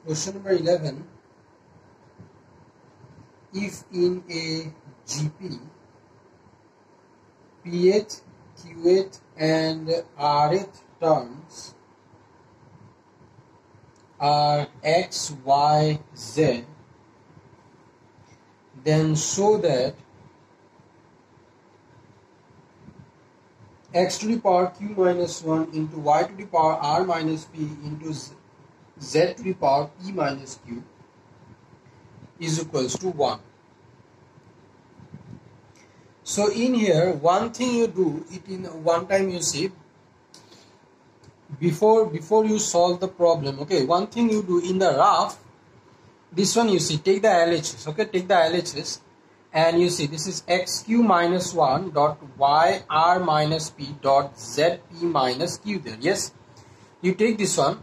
Question number 11. If in a GP, Pth, Qth and Rth terms are x, y, z, then show that x to the power q minus 1 into y to the power r minus p into z to the power p minus q is equals to 1. So in here, one thing you do it in one time, you see, before you solve the problem, okay, one thing you do in the rough, this one you see, take the LHS, okay, take the LHS, and you see this is xq minus 1 dot y r minus p dot z p minus q there. Yes, you take this one,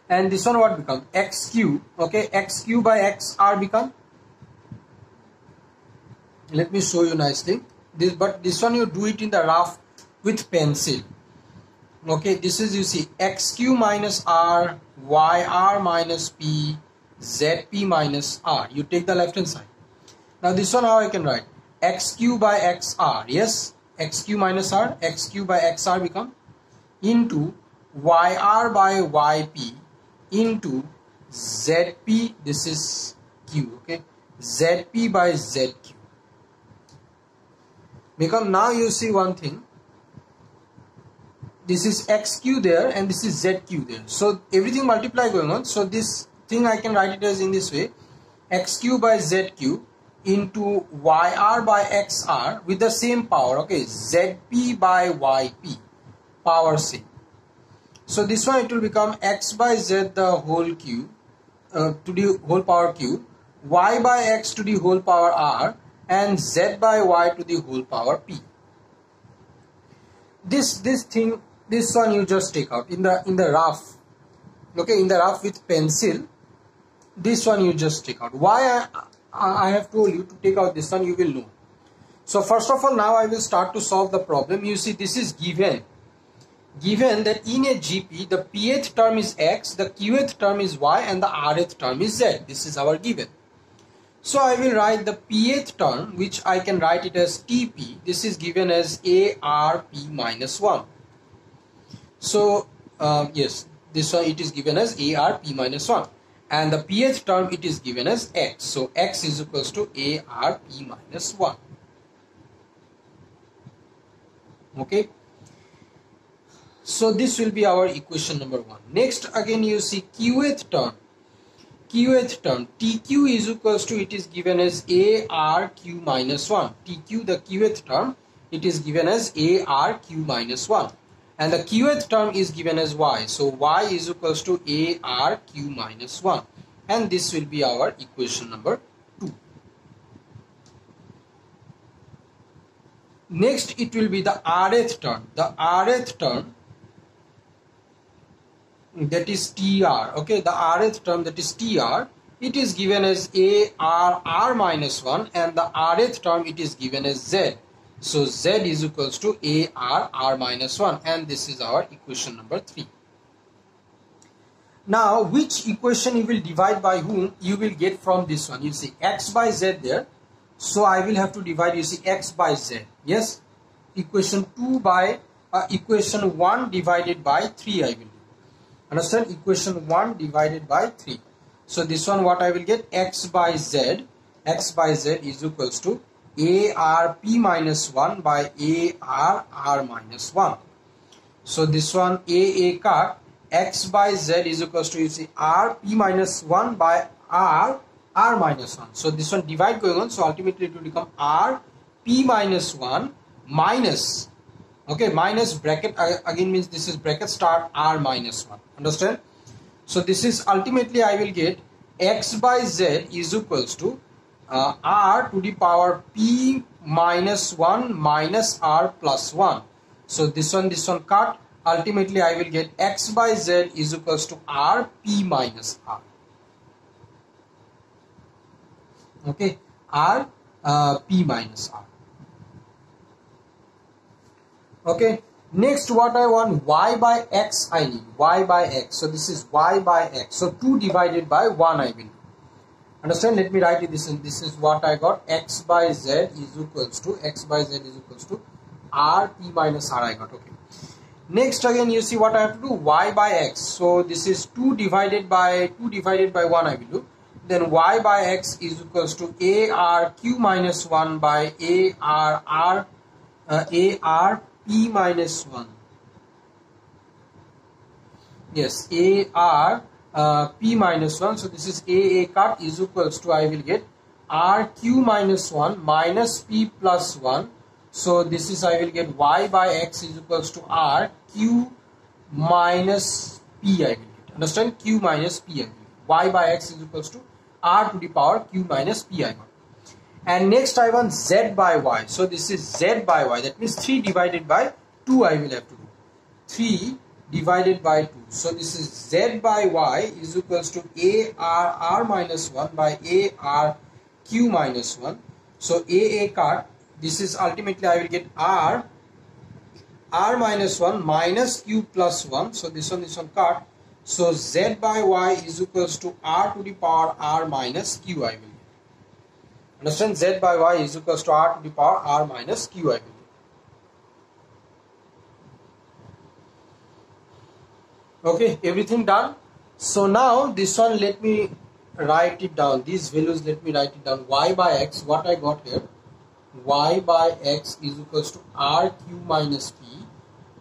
and this one what become xq, okay, xq by xr become, let me show you nicely this, but this one you do it in the rough with pencil. Okay, this is, you see, xq minus r, yr minus p, zp minus r. You take the left hand side. Now this one how I can write? xq by xr. Yes, xq minus r, xq by xr become into yr by yp into zp, this is q, okay, zp by zq. Because now you see one thing, this is xq there and this is zq there, so everything multiply going on. So this thing I can write it as in this way, xq by zq into yr by xr with the same power, okay, zp by yp, power same. So this one it will become x by z the whole q to the whole power q, y by x to the whole power r, and z by y to the whole power p. This one you just take out in the rough, okay, in the rough with pencil. This one you just take out. Why I have told you to take out this one, you will know. So first of all, now I will start to solve the problem. You see, this is given that in a GP the pth term is x, the qth term is y, and the rth term is z. This is our given. So I will write the pth term, which I can write it as Tp. This is given as Arp minus 1. So yes, this one it is given as Arp minus 1. And the pth term it is given as x. So x is equals to Arp minus 1. Okay. So this will be our equation number 1. Next again you see qth term. Qth term tq is equals to, it is given as arq minus 1. Tq, the qth term, it is given as arq minus 1, and the qth term is given as y. So y is equals to arq minus 1, and this will be our equation number 2. Next it will be the rth term. The rth term, that is tr, okay, the rth term, that is tr, it is given as r minus 1, and the rth term it is given as z. So z is equals to r minus 1, and this is our equation number 3. Now which equation you will divide by whom? You will get from this one. You see x by z there, so I will have to divide, you see, x by z. Yes, equation 2 by equation 1 divided by 3 I will do. Understand? Equation 1 divided by 3. So this one what I will get? X by z is equals to Arp minus 1 by Arr minus 1. So this one A cut, x by z is equals to, you see, Rp minus 1 by R minus 1. So this one divide going on, so ultimately it will become Rp minus 1 minus, okay, minus bracket again means this is bracket start r minus 1. Understand? So this is ultimately I will get x by z is equals to r to the power p minus 1 minus r plus 1. So this one cut. Ultimately I will get x by z is equals to r p minus r. Okay, p minus r. Okay, Next, what I want, y by x I need, y by x. So this is y by x. So 2 divided by 1 I will do. Understand? Let me write it this, and this is what I got. X by z is equals to, x by z is equals to r p minus r I got. Okay. Next again you see what I have to do, y by x. So this is 2 divided by 1 I will do. Then y by x is equals to ar q minus 1 by ar p minus 1. Yes, ar p minus 1. So this is a cut is equals to, I will get r q minus 1 minus p plus 1. So this is, I will get y by x is equals to r q minus p I will get. Understand? Q minus p I will get. Y by x is equals to r to the power q minus p I got. And next I want z by y. So this is z by y. That means 3 divided by 2 I will have to do. 3 divided by 2. So this is z by y is equals to ar minus 1 by ar q minus 1. So a cut. This is ultimately I will get r minus 1 minus q plus 1. So this one cut. So z by y is equals to r to the power r minus q I will get. Understand? Z by y is equals to r to the power r minus q I will get. Okay, everything done. So now this one, let me write it down. These values, let me write it down. Y by x, what I got here, y by x is equals to r q minus p,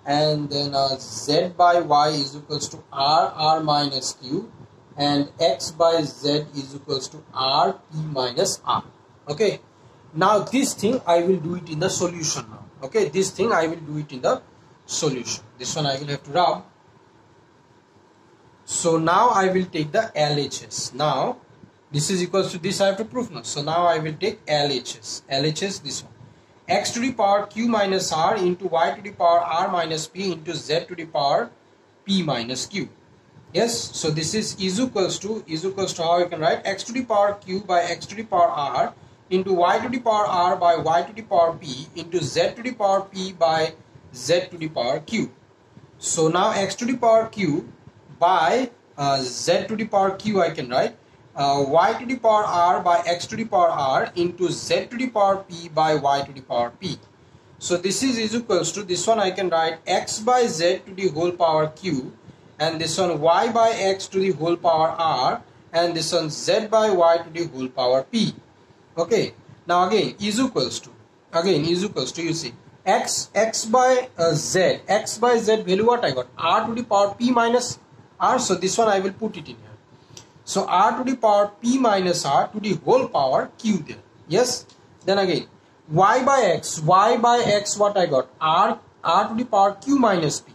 and then z by y is equals to r minus q, and x by z is equals to r p minus r. Okay, now this thing I will do it in the solution now. Okay, this thing I will do it in the solution. This one I will have to rub. So now I will take the LHS. Now this is equals to this, I have to prove now. So now I will take LHS. LHS, this one. X to the power q minus r into y to the power r minus p into z to the power p minus q. Yes, so this is equals to how you can write, x to the power q by x to the power r into y to the power r by y to the power p into z to the power p by z to the power q. So now x to the power q by z to the power q I can write y to the power r by x to the power r into z to the power p by y to the power p. So this is equals to, this one I can write x by z to the whole power q, and this one y by x to the whole power r, and this one z by y to the whole power p. Okay, now again is equals to, you see, x by z value, what I got, r to the power p minus r. So this one I will put it in here. So r to the power p minus r to the whole power q there. Yes. Then again y by x, what I got, r to the power q minus p.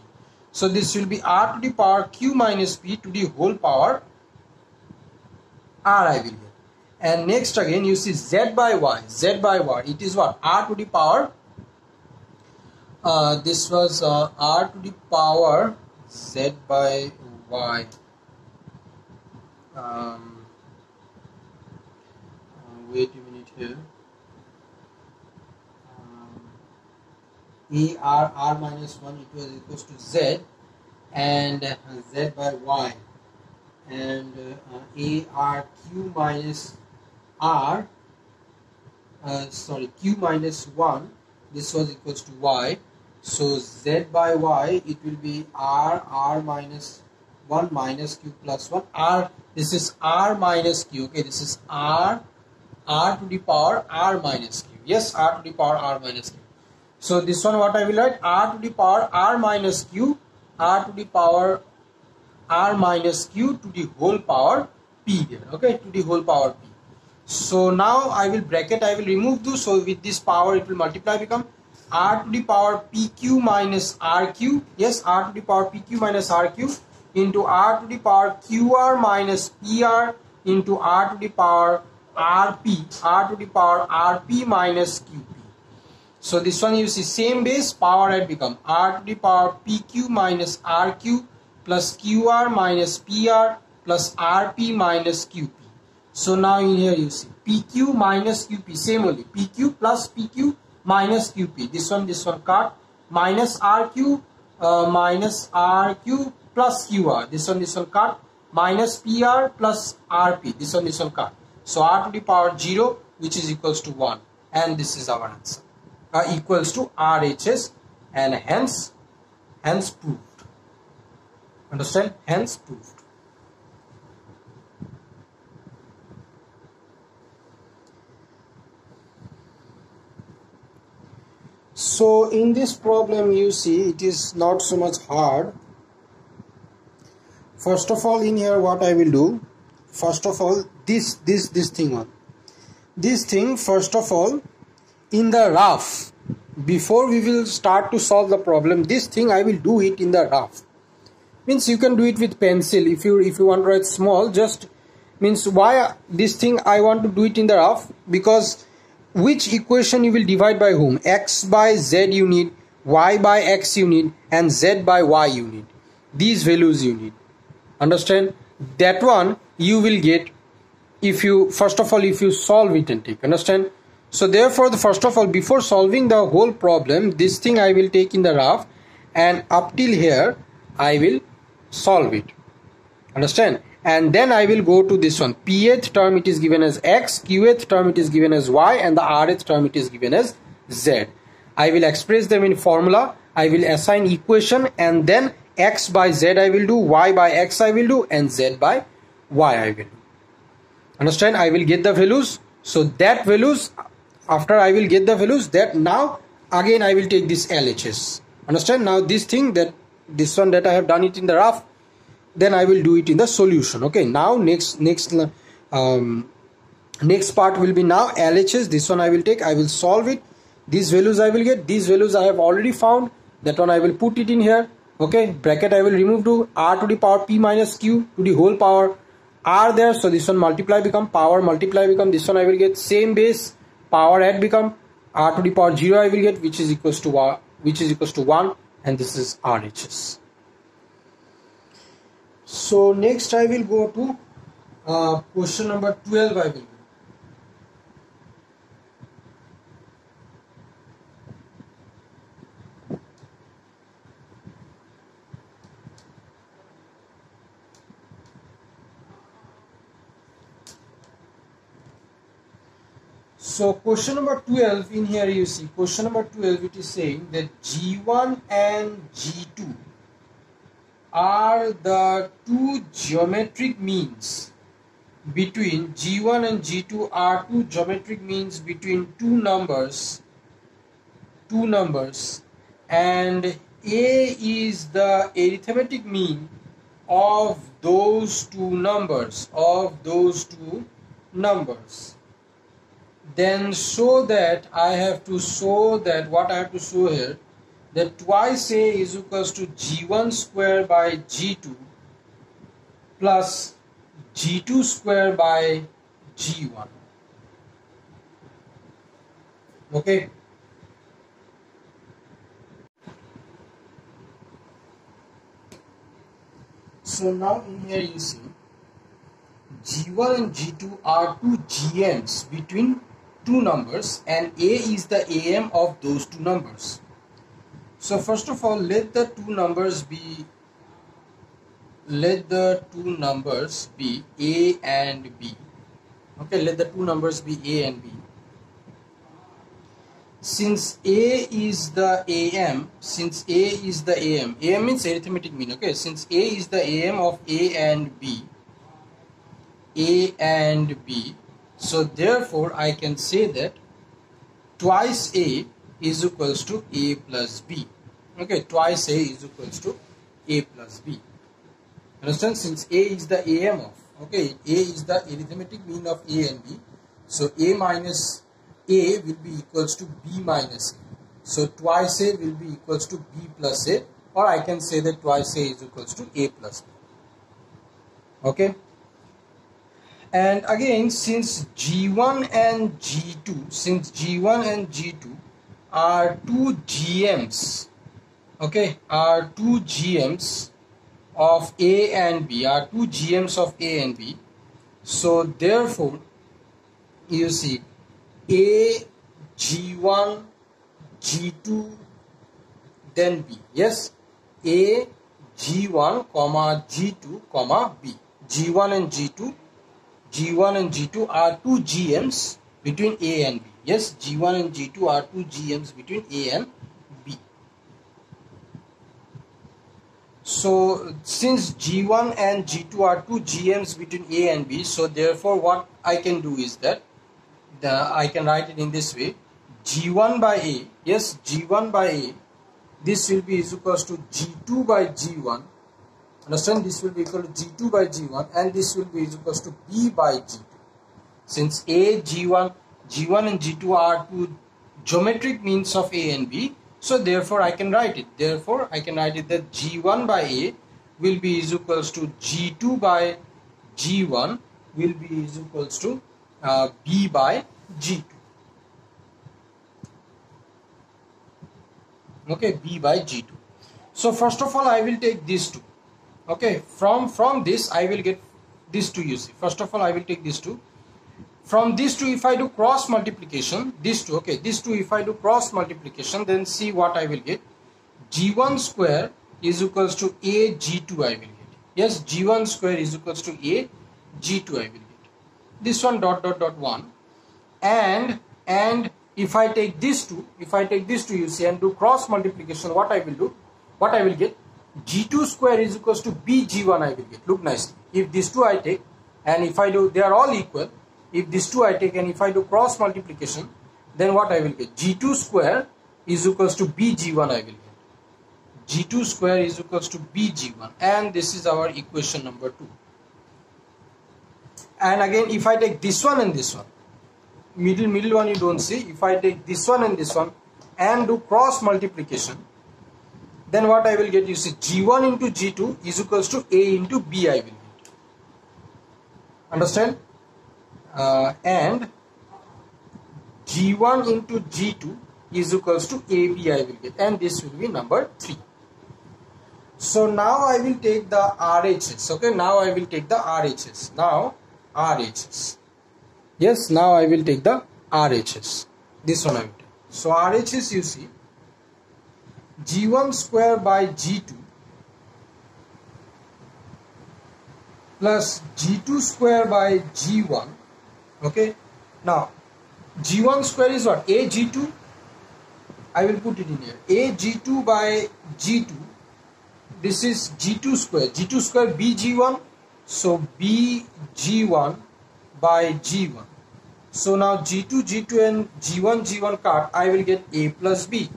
So this will be r to the power q minus p to the whole power r I will get. And next again you see z by y, it is what, r to the power, this was r to the power z by y. Wait a minute here. r minus 1, it was equals to z, and z by y, and ar q minus r, q minus 1, this was equals to y. So z by y, it will be r minus 1 minus q plus 1, r, this is r minus q. Okay, this is r to the power r minus q. Yes, r to the power r minus q. So this one what I will write, r to the power r minus q, r to the power r minus q to the whole power p there. Okay, to the whole power p. So now I will bracket, I will remove this. So with this power it will multiply, become r to the power pq minus rq. Yes, r to the power pq minus rq into r to the power qr minus pr into r to the power r to the power rp minus qp. So this one you see same base, power had become r to the power pq minus rq plus qr minus pr plus rp minus qp. So now in here you see pq minus qp, same only, pq plus pq minus qp. This one cut, minus RQ plus QR. This one cut. Minus PR plus RP. This one cut. So R to the power 0, which is equals to 1. And this is our answer. Equals to RHS, and hence proved. Understand? Hence proved. So in this problem, you see, it is not so much hard. First of all, in here what I will do, first of all, this thing, first of all, in the rough, before we will start to solve the problem, this thing I will do it in the rough. Means you can do it with pencil. If you want to write small, just means why this thing I want to do it in the rough, because which equation you will divide by whom? X by Z you need, Y by X you need, and Z by Y you need. These values you need. Understand? That one you will get if you, first of all, if you solve it and take. Understand? So therefore, first of all, before solving the whole problem, this thing I will take in the rough, and up till here I will solve it. Understand? And then I will go to this one. Pth term it is given as X, Qth term it is given as Y, and the Rth term it is given as Z. I will express them in formula. I will assign equation, and then X by Z I will do, Y by X I will do, and Z by Y I will do. Understand? I will get the values. So that values, after I will get the values, that now again I will take this LHS. Understand? Now this thing, that this one that I have done it in the rough, then I will do it in the solution. Okay, now next part will be now LHS. This one I will take, I will solve it. These values I will get, these values I have already found. That one I will put it in here. Okay, bracket I will remove to R to the power P minus Q to the whole power R there. So this one multiply become power multiply become, this one I will get same base, power add become R to the power 0 I will get, which is equals to 1, and this is RHS. So next I will go to question number 12 I will go. So question number 12, in here you see, question number 12, it is saying that G1 and G2 are the two geometric means between, G1 and G2 are two geometric means between two numbers, and A is the arithmetic mean of those two numbers, then show that, I have to show that, what I have to show here, that twice A is equals to G1 square by G2 plus G2 square by G1. Okay. So now in here you see G1 and G2 are two GMs between two numbers, and A is the AM of those two numbers. So first of all, let the two numbers be A and B. Okay, let the two numbers be A and B. Since A is the AM, AM means arithmetic mean. Okay, since A is the AM of A and B, so therefore I can say that twice A is equals to A plus B. Okay, twice A is equals to A plus B. Understand? Since A is the AM of, okay, A is the arithmetic mean of A and B, so A minus A will be equals to B minus A. So twice A will be equals to B plus A, or I can say that twice A is equals to A plus B. Okay. And again, since G1 and G2 are two GMs, okay, are two GMs of A and B, so therefore you see A, G1, G2 then B. Yes, A, G1, comma G2, comma B. G1 and G2 are two GMs between A and B. Yes, G1 and G2 are two GMs between A and B. So since G1 and G2 are two GMs between A and B, so therefore what I can do is that I can write it in this way: G1 by A, yes, G1 by A, this will be is equals to G2 by G1. Understand? This will be equal to G2 by G1, and this will be equals to B by G2. Since G1 and G2 are two geometric means of A and B, so therefore I can write it. Therefore I can write it that G1 by A will be equals to G2 by G1 will be equals to B by G2. Okay, B by G2. So first of all I will take these two. Okay, from this I will get these two, you see. First of all I will take these two. From these two, if I do cross multiplication, these two, okay, these two, if I do cross multiplication, then see what I will get. G1 square is equals to A G2 I will get. Yes, G1 square is equals to A G2 I will get. This one dot dot dot 1. And if I take these two, you see, and do cross multiplication, what I will do? What I will get? G2 square is equals to B G1 I will get. Look nicely. If these two I take, and if I do, they are all equal. If these two I take, and if I do cross multiplication, then what I will get? G2 square is equals to B G1 I will get. G2 square is equals to B G1, and this is our equation number 2. And again, if I take this one and this one, middle one you don't see. If I take this one and this one and do cross multiplication, then what I will get? You see, G1 into G2 is equals to A into B I will get. Understand? And G1 into G2 is equals to AB I will get, and this will be number 3. So now I will take the RHS. Okay, now I will take the RHS. Now RHS. Yes, now I will take the RHS. This one I will take. So RHS, you see, G1 square by G2 plus G2 square by G1. Okay, now G1 square is what? A G2. I will put it in here. A G2 by G2. This is G2 square. G2 square B G1. So B G1 by G1. So now G2 and G1 cut. I will get A plus B.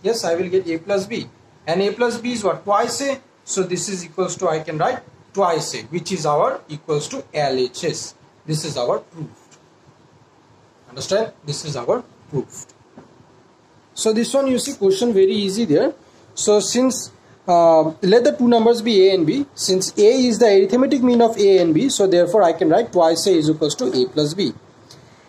Yes, I will get A plus B. And A plus B is what? Twice A. So this is equals to, I can write twice A, which is our equals to LHS. This is our proof. Understand? This is our proof. So this one, you see, question very easy there. So since let the two numbers be A and B, since A is the arithmetic mean of A and B, so therefore I can write twice A is equals to A plus B.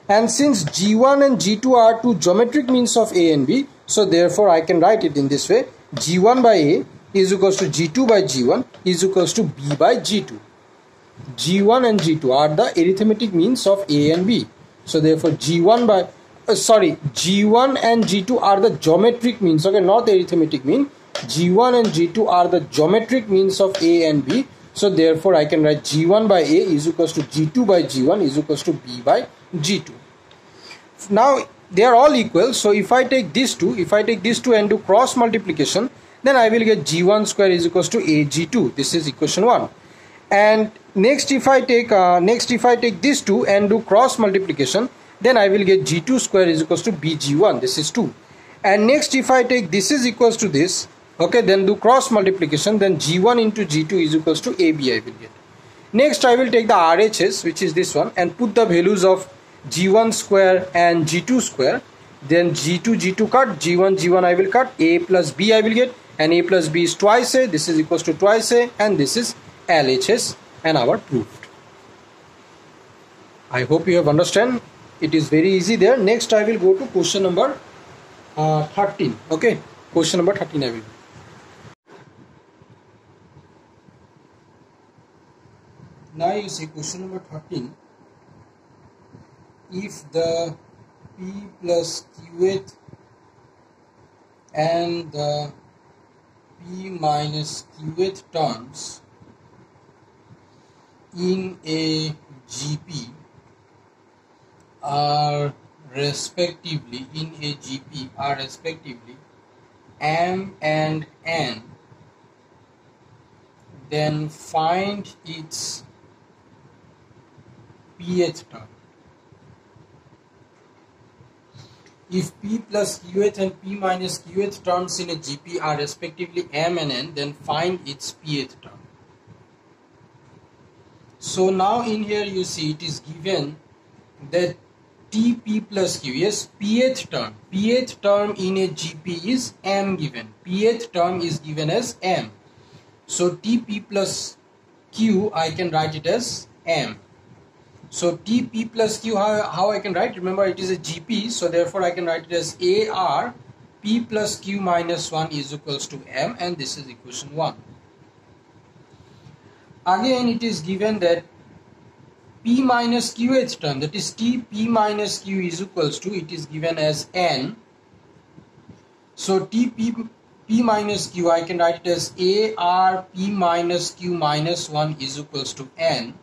And since G1 and G2 are two geometric means of A and B, so therefore I can write it in this way: G1 by A is equals to G2 by G1 is equals to B by G2. G1 and G2 are the arithmetic means of A and B. So therefore G1 and G2 are the geometric means, okay, not the arithmetic mean. G1 and G2 are the geometric means of A and B. So therefore I can write G1 by A is equals to G2 by G1 is equals to B by G2. Now they are all equal. So if I take these two, and do cross multiplication, then I will get G1 square is equals to AG2. This is equation 1. And next if I take these two and do cross multiplication, then I will get G2 square is equals to BG1. This is 2. And next if I take this is equals to this, okay, then do cross multiplication, then G1 into G2 is equals to AB I will get. Next I will take the RHS, which is this one, and put the values of G1 square and G2 square. Then G2 cut, G1 I will cut, A plus B I will get, and A plus B is twice A. This is equals to twice A, and this is LHS and our proved. I hope you have understand. It is very easy there. Next I will go to question number 13. Okay, question number 13 I will. Now you see question number 13. If the P plus Qth and the p minus qth terms in a GP are respectively m and n, then find its pth term. If p plus qth and p minus qth terms in a GP are respectively m and n, then find its pth term. So now in here you see it is given that Tp plus Q, yes, pth term in a GP is m given. Pth term is given as m. So Tp plus Q, I can write it as m. So Tp plus Q, how I can write? Remember, it is a GP, so therefore I can write it as AR P plus Q minus 1 is equals to m, and this is equation 1. Again, it is given that P minus Qth term, that is Tp minus Q is equals to, it is given as n. So P minus Q, I can write it as AR P minus Q minus 1 is equals to n.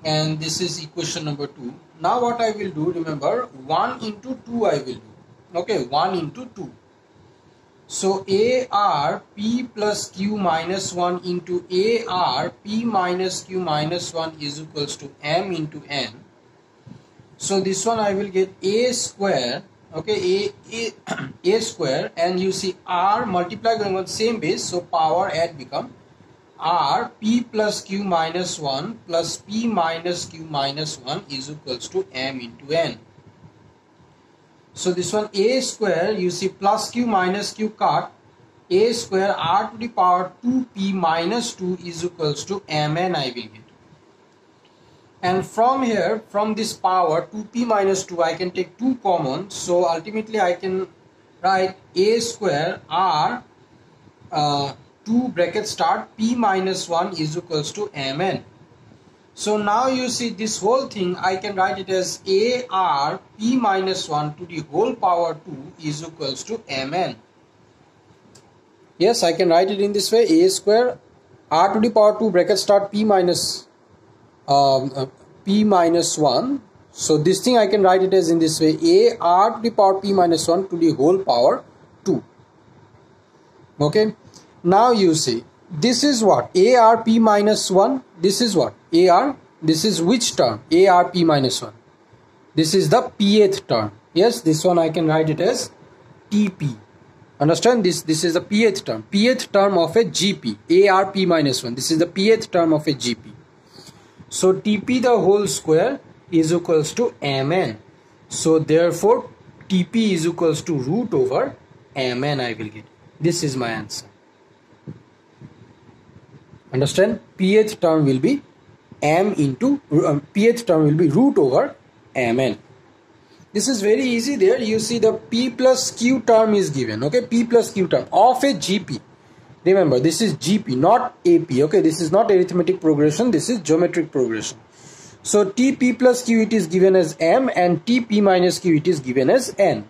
And this is equation number 2. Now what I will do, remember, 1 into 2 I will do. Okay, 1 into 2. So AR P plus Q minus 1 into AR P minus Q minus 1 is equals to m into n. So this one I will get a square, okay, a square, and you see r multiply going on same base, so power add become r p plus q minus 1 plus p minus q minus 1 is equals to m into n. So this one a square, you see plus q minus q cut, a square r to the power 2p minus 2 is equals to mn I will get. And from here, from this power 2p minus 2, I can take 2 common. So ultimately I can write a square r 2 bracket start p minus 1 is equals to mn. So now you see this whole thing, I can write it as AR P minus 1 to the whole power 2 is equals to Mn. Yes, I can write it in this way, A square R to the power 2 bracket start P minus 1. So this thing I can write it as in this way, AR to the power P minus 1 to the whole power 2. Okay. Now you see, this is what? ARP minus 1. This is what? AR. This is which term? ARP minus 1. This is the pth term. Yes, this one I can write it as TP. Understand this? This is the pth term. Pth term of a GP. ARP minus 1. This is the pth term of a GP. So TP the whole square is equals to Mn. So therefore TP is equals to root over Mn I will get. This is my answer. Understand? Pth term will be m into pth term will be root over mn. This is very easy. There you see the p plus q term is given. Okay, p plus q term of a GP. Remember, this is GP, not AP. Okay, this is not arithmetic progression. This is geometric progression. So TP plus q it is given as m, and TP minus q it is given as n.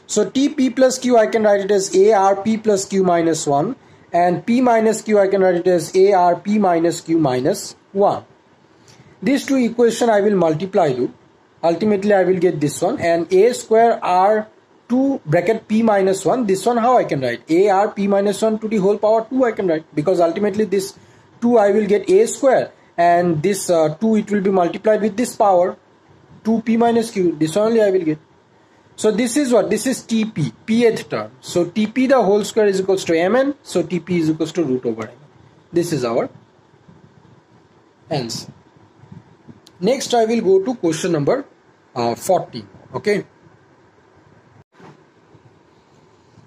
So TP plus q I can write it as ARP plus q minus 1. And P minus Q I can write it as ARP minus Q minus 1. These two equations I will multiply you. Ultimately I will get this one, and A square R 2 bracket P minus 1. This one how I can write? ARP minus 1 to the whole power 2 I can write, because ultimately this 2 I will get A square, and this 2 it will be multiplied with this power 2P minus Q. This only I will get. So this is what? This is TP, pth term. So TP the whole square is equals to Mn. So TP is equals to root over Mn. This is our answer. Next I will go to question number 14. Okay.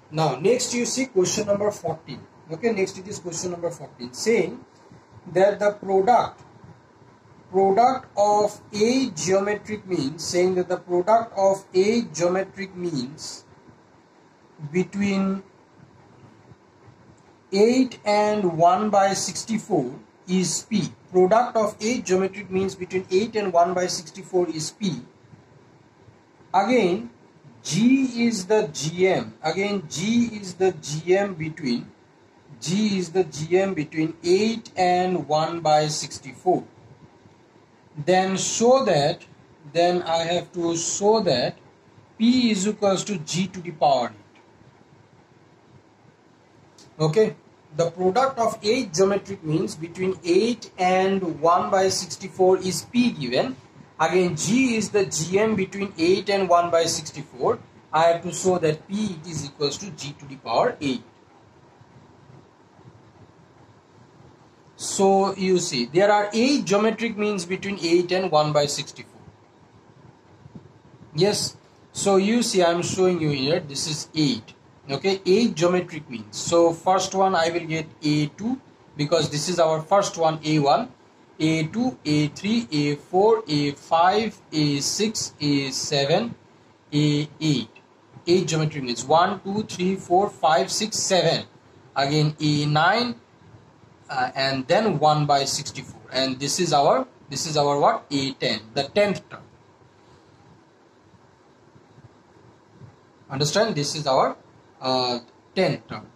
Now next you see question number 14. Okay, next it is question number 14, saying that the product of a geometric means, saying that the product of a geometric means between 8 and 1 by 64 is P. Product of a geometric means between 8 and 1 by 64 is P. Again, G is the GM. Again, G is the GM between 8 and 1 by 64. Then I have to show that P is equals to G to the power 8. Okay, the product of 8 geometric means between 8 and 1 by 64 is P given. Again, G is the GM between 8 and 1 by 64. I have to show that P is equals to G to the power 8. So you see, there are 8 geometric means between 8 and 1 by 64. Yes, so you see, I am showing you here, this is 8. Okay, 8 geometric means. So first one I will get A2 because this is our first one, A1, A2, A3, A4, A5, A6, A7, A8. 8 geometric means 1, 2, 3, 4, 5, 6, 7. Again A9 and then 1 by 64. And this is our what? A10, the 10th term. Understand? This is our 10th term.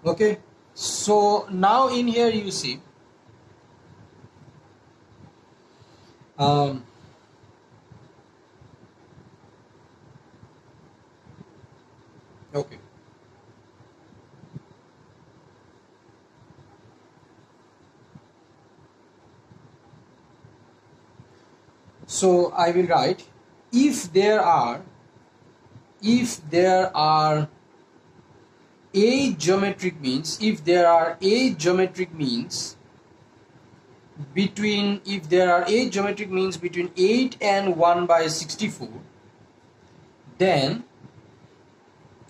Okay, so now in here you see okay, so I will write, if there are 8 geometric means, between 8 and 1 by 64, then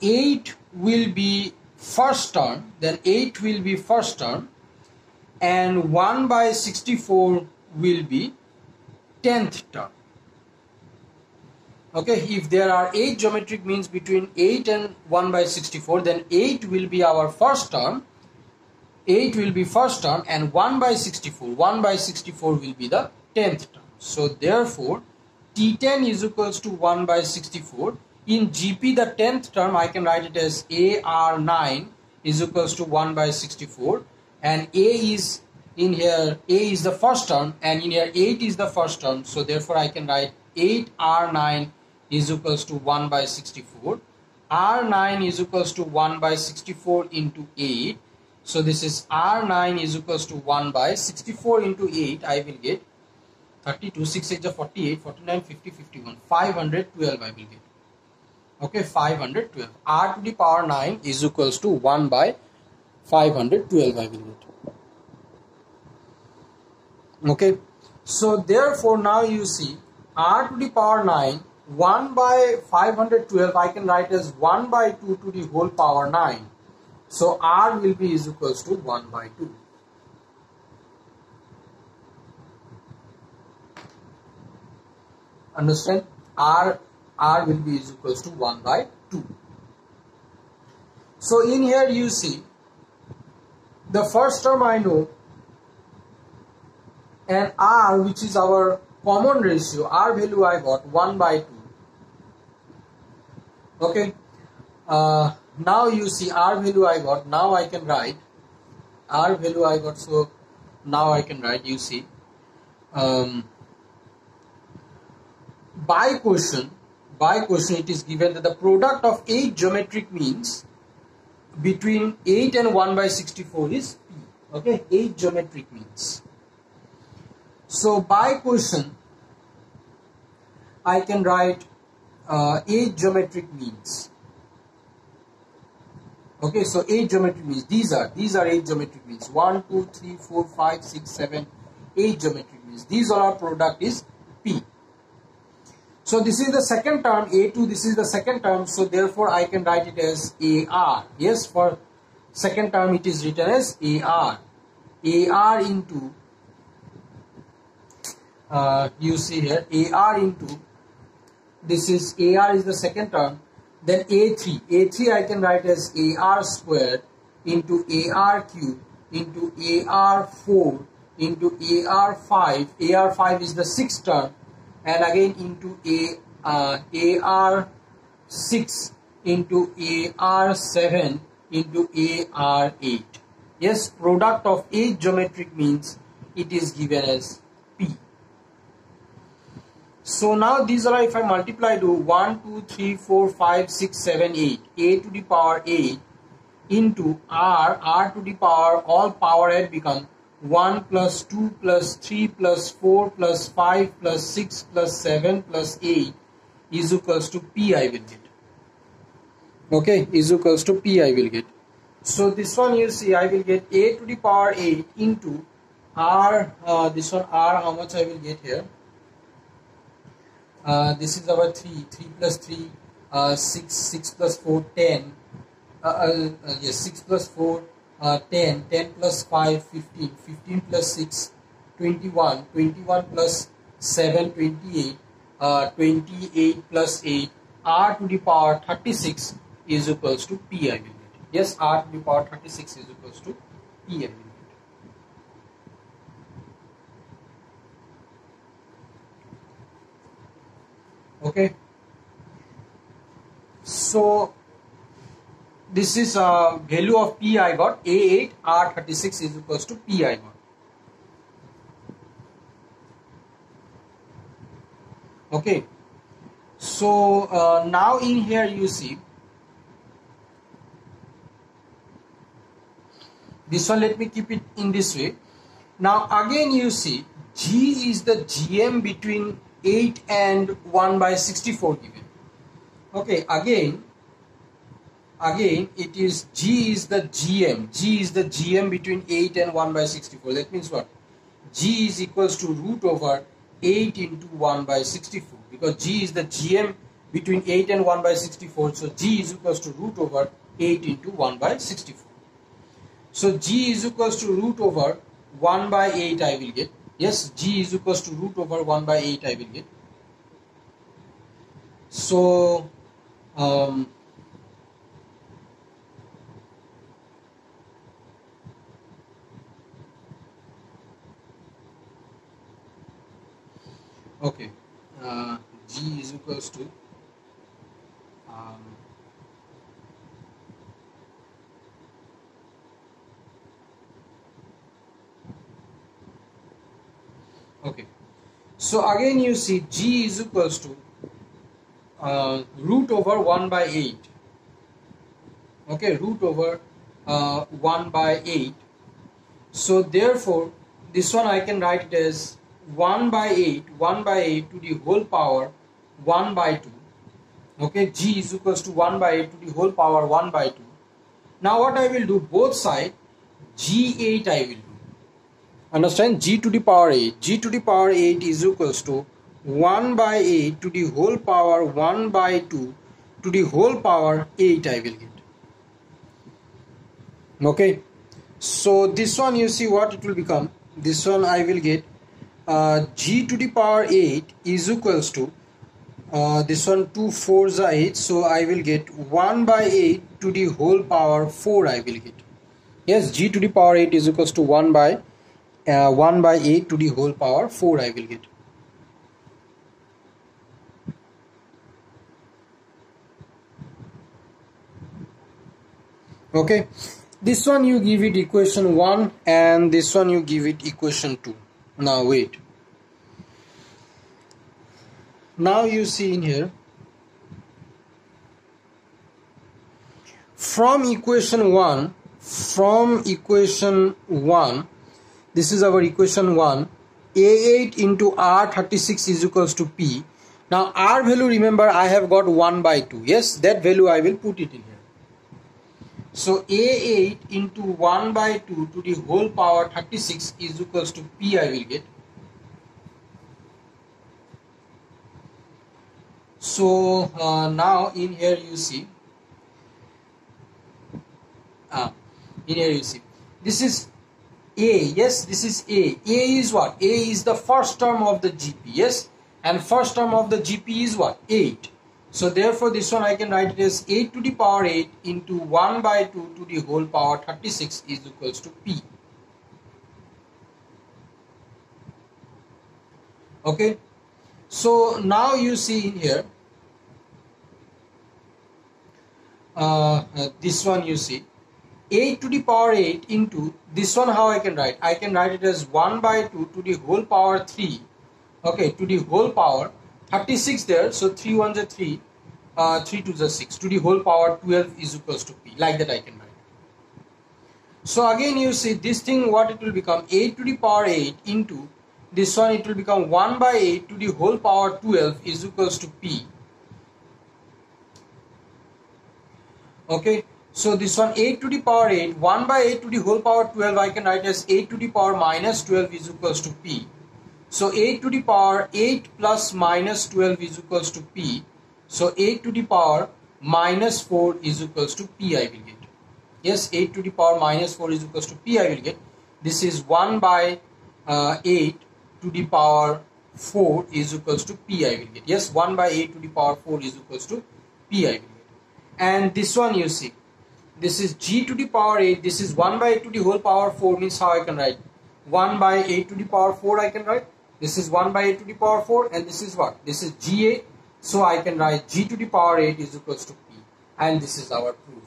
8 will be first term, and 1 by 64 will be 10th term. Okay, if there are 8 geometric means between 8 and 1 by 64, then 8 will be our first term, and 1 by 64 will be the 10th term. So therefore T10 is equals to 1 by 64. In GP, the 10th term, I can write it as AR9 is equals to 1 by 64, and A is the first term, and in here 8 is the first term, so therefore I can write 8R9 is equals to 1 by 64. R9 is equals to 1 by 64 into 8. So this is R9 is equals to 1 by 64 into 8. I will get 32, 6 8 is 48, 49, 50, 51, 512 I will get. Okay, 512. R to the power 9 is equals to 1 by 512 I will get. Okay, so therefore now you see R to the power 9, 1 by 512 I can write as 1 by 2 to the whole power 9. So R will be is equals to 1 by 2. Understand? R will be is equals to 1 by 2. So in here you see the first term I know, and R, which is our common ratio, R value I got 1 by 2. Okay, now you see R value I got, now I can write R value I got, so now I can write, you see, by question it is given that the product of 8 geometric means between 8 and 1 by 64 is P. Okay, 8 geometric means. So by question I can write 8 geometric means. Okay, so 8 geometric means, these are 8 geometric means, 1 2 3 4 5 6 7 8 geometric means. These are our product is P. So this is the second term, A2, this is the second term, so therefore I can write it as AR. Yes, for second term it is written as AR. AR into, you see here, AR into, this is AR is the second term, then A3 I can write as AR squared into AR cube into AR4 into AR5. AR5 is the sixth term, and again into AR6 into AR7 into AR8. Yes, product of 8 geometric means it is given as P. So now these are, if I multiply, do 1, 2, 3, 4, 5, 6, 7, 8. A to the power 8 into R to the power, all power 8 become 1 plus 2 plus 3 plus 4 plus 5 plus 6 plus 7 plus 8 is equals to P I will get. Okay, is equals to P I will get. So this one you see, I will get A to the power 8 into R, this one R, how much I will get here? This is our 3 plus 3, 6 plus 4, 10. Yes, 6 plus 4, 10, 10 plus 5, 15, 15 plus 6, 21, 21 plus 7, 28, 28 plus 8, R to the power 36 is equals to P I will get. Yes, R to the power 36 is equals to P I will get. Okay, so this is value of P I got. A8 R36 is equals to P I got. Okay, so now in here you see this one, let me keep it in this way. Now again you see G is the GM between 8 and 1 by 64 given. Okay, again it is G is the GM. G is the GM between 8 and 1 by 64. That means what? G is equals to root over 8 into 1 by 64, because G is the GM between 8 and 1 by 64. So G is equals to root over 8 into 1 by 64. So G is equals to root over 1 by 8 I will get. Yes, G is equals to root over 1 by 8 I will get. So okay, G is equals to okay, so again you see G is equals to root over 1 by 8. Okay, root over 1 by 8. So therefore this one I can write it as 1 by 8 to the whole power 1 by 2. Okay, G is equals to 1 by 8 to the whole power 1 by 2. Now what I will do, both side G8 I will do. Understand? G to the power 8. G to the power 8 is equals to 1 by 8 to the whole power 1 by 2 to the whole power 8 I will get. Okay, so this one you see what it will become. This one I will get G to the power 8 is equals to this one 2 4s are 8, so I will get 1 by 8 to the whole power 4 I will get. Yes, G to the power 8 is equals to 1 by 8 to the whole power 4 I will get. Okay, this one you give it equation 1 and this one you give it equation 2. Now wait. Now you see in here, from equation 1, this is our equation 1, A8 into R36 is equals to P. Now R value, remember I have got 1 by 2. Yes, that value I will put it in here. So A8 into 1 by 2 to the whole power 36 is equals to P I will get. So now in here you see, this is A. Yes, this is A. A is what? A is the first term of the GP. Yes, and first term of the GP is what? 8. So therefore this one I can write it as 8 to the power 8 into 1 by 2 to the whole power 36 is equals to P. Okay, so now you see in here this one, you see 8 to the power 8 into this one. How I can write? I can write it as 1 by 2 to the whole power 3. Okay, to the whole power 36 there, so 3 ones are 3, 3 2s are 6, to the whole power 12 is equals to p. Like that I can write. So again you see this thing, what it will become, 8 to the power 8 into this one, it will become 1 by 8 to the whole power 12 is equals to p. Okay, so this one 8 to the power 8, 1 by 8 to the whole power 12 I can write as 8 to the power minus 12 is equals to p. So 8 to the power 8 plus minus 12 is equals to p. So 8 to the power minus 4 is equals to p I will get. Yes, 8 to the power minus 4 is equals to p I will get. This is 1 by 8 to the power 4 is equals to p I will get. Yes, 1 by 8 to the power 4 is equals to p I will get. And this one you see, this is g to the power 8, this is 1 by 8 to the whole power 4, means how I can write? 1 by 8 to the power 4 I can write. This is 1 by 8 to the power 4, and this is what? This is g8, so I can write g to the power 8 is equals to p, and this is our proof.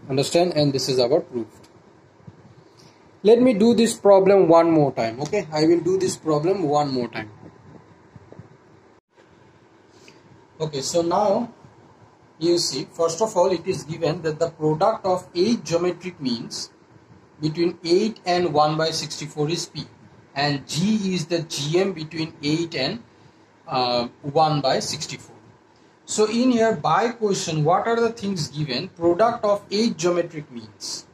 Understand? And this is our proof. Let me do this problem one more time. Okay, I will do this problem one more time. Okay, so now you see, first of all, it is given that the product of 8 geometric means between 8 and 1 by 64 is p, and g is the GM between 8 and 1 by 64. So in here by question, what are the things given? Product of 8 geometric means.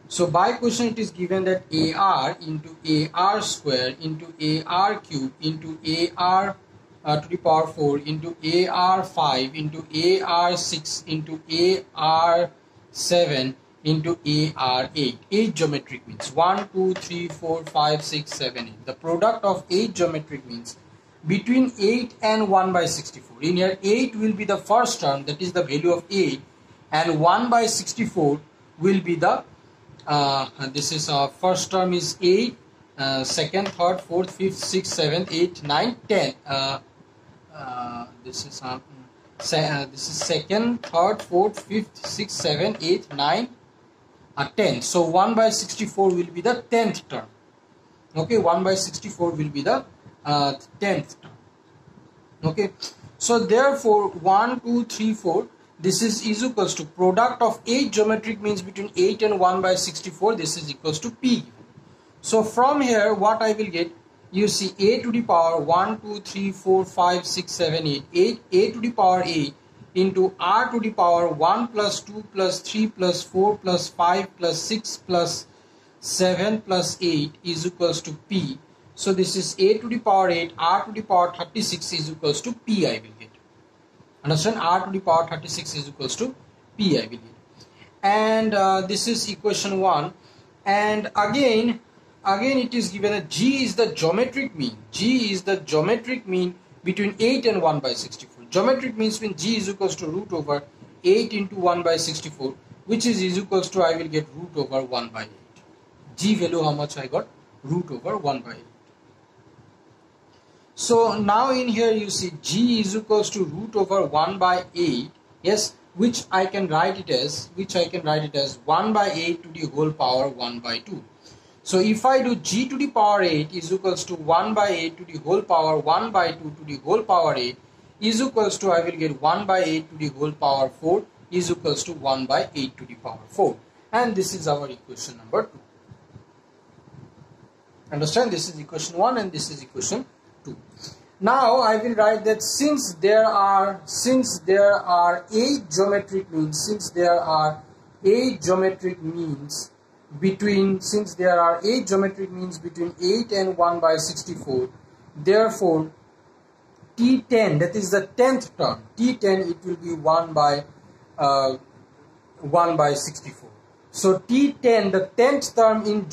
So by question it is given that AR into AR square into AR cube into AR to the power 4 into AR 5 into AR 6 into AR 7 into AR 8. 8 geometric means 1, 2, 3, 4, 5, 6, 7, 8. The product of 8 geometric means between 8 and 1 by 64. In here 8 will be the first term, that is the value of 8, and 1 by 64 will be the this is first term is 8, second, third, fourth, fifth, sixth, seventh, 8, 9, 10. This is second, third, fourth, fifth, sixth, seventh, 8, 9, 10. So 1 by 64 will be the 10th term. Okay, 1 by 64 will be the 10th term. Okay, so therefore 1, 2, 3, 4, this is equals to product of 8 geometric means between 8 and 1 by 64. This is equals to p. So from here what I will get, you see a to the power 1, 2, 3, 4, 5, 6, 7, 8, a to the power 8 into r to the power 1 plus 2 plus 3 plus 4 plus 5 plus 6 plus 7 plus 8 is equals to p. So this is a to the power 8, r to the power 36 is equals to p I will get. Understand? R to the power 36 is equals to p I will get. And this is equation 1. And again it is given that g is the geometric mean. G is the geometric mean between 8 and 1 by 64. Geometric means when g is equals to root over 8 into 1 by 64, which is equals to, I will get root over 1 by 8. G value how much I got? Root over 1 by 8. So now in here you see g is equals to root over 1 by 8. Yes, which I can write it as 1 by 8 to the whole power 1 by 2. So if I do g to the power 8 is equals to 1 by 8 to the whole power 1 by 2 to the whole power 8 is equals to, I will get 1 by 8 to the whole power 4 is equals to 1 by 8 to the power 4. And this is our equation number 2. Understand? This is equation 1 and this is equation 2. Now I will write that since there are 8 geometric means between 8 and 1 by 64, therefore T10, that is the 10th term, T10 it will be 1 by 64. So T10, the 10th term in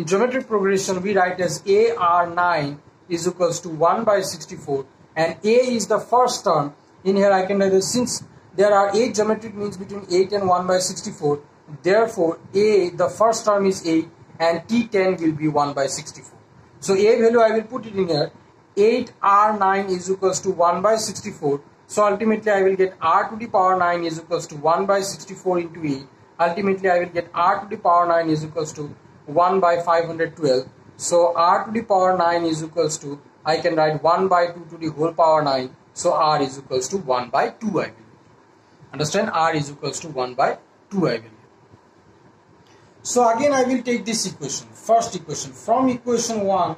geometric progression we write as AR9 is equals to 1 by 64, and A is the first term. In here I can write that since there are 8 geometric means between 8 and 1 by 64, therefore A, the first term is 8, and T10 will be 1 by 64. So A value I will put it in here. 8R9 is equals to 1 by 64. So ultimately I will get R to the power 9 is equals to 1 by 64 into 8. Ultimately I will get R to the power 9 is equals to 1 by 512. So R to the power 9 is equals to, I can write 1 by 2 to the whole power 9. So R is equals to 1 by 2 I will get. Understand? R is equals to 1 by 2 I will get. So again I will take this equation. First equation from equation 1.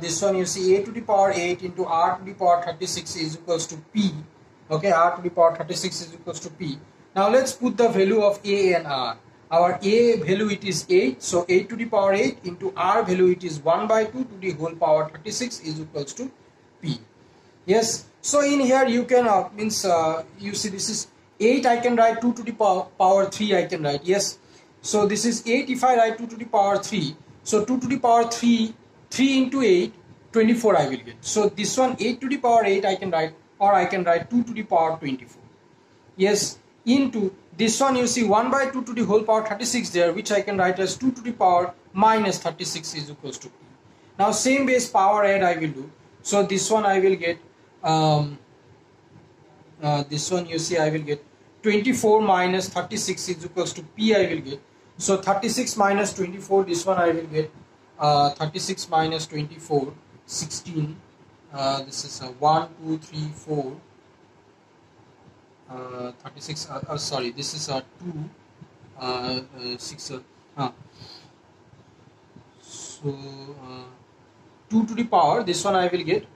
This one you see a to the power 8 into r to the power 36 is equals to p. Okay, r to the power 36 is equals to p. Now let's put the value of a and r. Our a value it is 8, so 8 to the power 8 into r value it is 1 by 2 to the whole power 36 is equals to p. Yes, so in here you can you see this is 8, I can write 2 to the power 3 I can write. Yes, so this is 8 if I write 2 to the power 3. So 2 to the power 3 into 8, 24 I will get. So this one 8 to the power 8 I can write, or I can write 2 to the power 24. Yes, into this one you see 1 by 2 to the whole power 36 there, which I can write as 2 to the power minus 36 is equals to p. Now same base power add I will do. So this one I will get, this one you see I will get 24 minus 36 is equals to p I will get. So 36 minus 24, this one I will get 36 minus 24, 16. This is 1, 2, 3, 4. 36. Sorry, this is 2, 6. So 2 to the power. This one I will get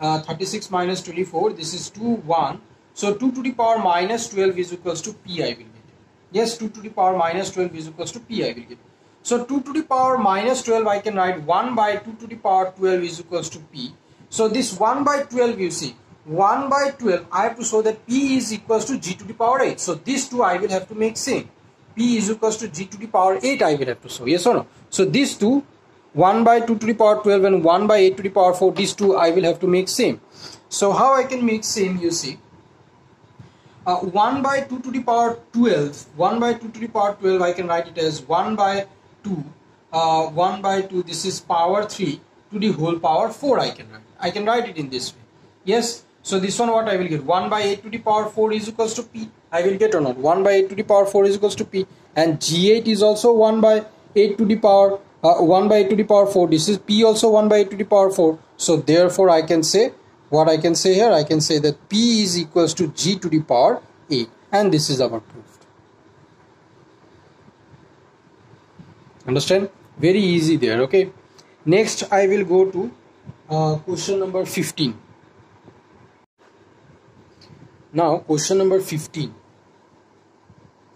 36 minus 24. This is 2, 1. So 2 to the power minus 12 is equals to p I will get. Yes, 2 to the power minus 12 is equals to p I will get. So 2 to the power minus 12 I can write 1 by 2 to the power 12 is equals to p. So this 1 by 12 you see, 1 by 12 I have to show that p is equals to g to the power 8. So these two I will have to make same. P is equals to g to the power 8 I will have to show. Yes or no? So these two, 1 by 2 to the power 12 and 1 by 8 to the power 4, these two I will have to make same. So how I can make same you see. 1 by 2 to the power 12, 1 by 2 to the power 12 I can write it as 1 by 2, 1 by 2 this is power 3 to the whole power 4 I can write. I can write it in this way. Yes, so this one what I will get, 1 by 8 to the power 4 is equals to p. I will get or not, 1 by 8 to the power 4 is equals to p, and g8 is also 1 by 8 to the power 1 by 8 to the power 4. This is p also 1 by 8 to the power 4. So therefore I can say, what I can say here, I can say that p is equals to g to the power 8, and this is our proof. Understand? Very easy there. Okay, next I will go to question number 15. Now question number 15.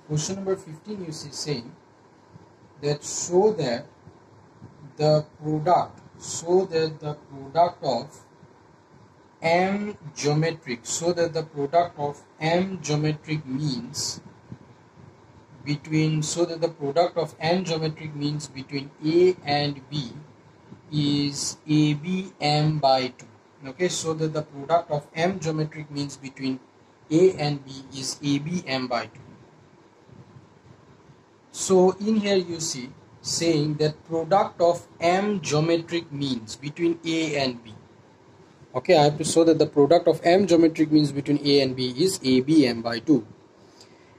Question number 15 you see saying that show that the product of m geometric, so that the product of m geometric means between, between a and b is ab m by 2. Okay, so that the product of m geometric means between a and b is ab m by 2. So in here you see saying that product of m geometric means between a and b. Okay, I have to show that the product of m geometric means between a and b is ab m by 2.